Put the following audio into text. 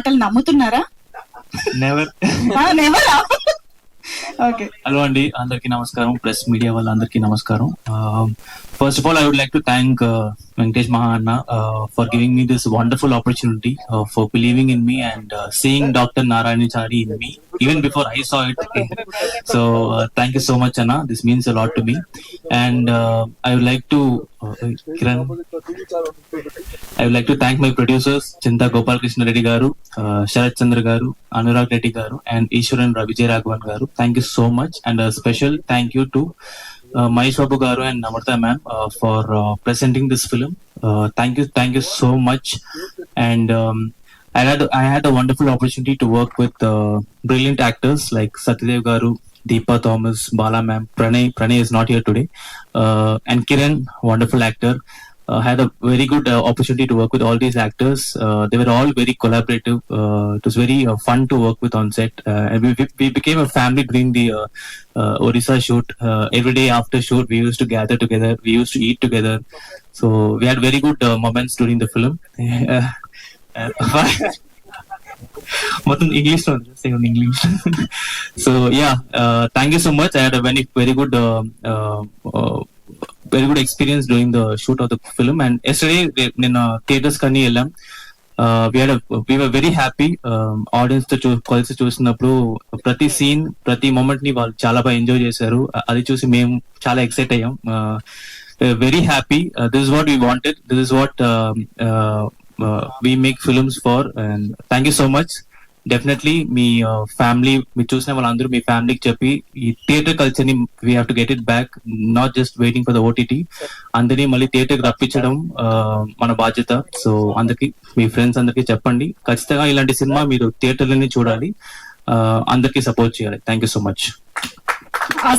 మాటలు నమ్ముతున్నారా? Never. నెవరా? Okay. Hello అండి, అందరికీ నమస్కారం. ప్రెస్ మీడియా వాళ్ళందరికీ నమస్కారం. First of all, I would like to thank Venkatesh Maha Anna for giving me this wonderful opportunity, for believing in me and seeing Dr. Narayanichari in me even before I saw it. So thank you so much, Anna. This means a lot to me. And I would like to Kiran, I would like to thank my producers Chinta Gopal Krishna Reddy garu, Sharat Chandra garu, Anurag Reddy garu, and Ishwaran Vijay Raghavan garu. Thank you so much, and a special thank you to Mahesh Babu garu and Namrata ma'am for presenting this film. Thank you so much. And I had a wonderful opportunity to work with brilliant actors like Satyadev garu, Deepa Thomas, Bala ma'am, Pranay is not here today, and Kiran, wonderful actor. Had a very good opportunity to work with all these actors. They were all very collaborative. It was very fun to work with on set. And we became a family during the Odisha shoot. Every day after shoot, we used to gather together. We used to eat together. So we had very good moments during the film. Motham English lo say on English. So yeah, thank you so much. I had a very good very good experience during the shoot of the film. And yesterday in theaters kani ellam, we were very happy. Audience తో కలిసి చూసినప్పుడు ప్రతి scene ప్రతి moment ని వాళ్ళు చాలా బాగా enjoy చేశారు. అది చూసి మేము చాలా ఎక్సైట్ అయ్యాం. Very happy. This is what we wanted. This is what we make films for. And thank you so much. Definitely మీ ఫ్యామిలీ మీరు చూసిన వాళ్ళందరూ మీ ఫ్యామిలీకి చెప్పి ఈ థియేటర్ కల్చర్ ని we have to get it back, not just waiting for the OTT. అందరినీ మళ్ళీ థియేటర్ రప్పించడం మన బాధ్యత. సో అందరికి మీ ఫ్రెండ్స్ అందరికి చెప్పండి, ఖచ్చితంగా ఇలాంటి సినిమా మీరు థియేటర్లని చూడాలి, అందరికీ సపోర్ట్ చేయాలి. Thank you so much.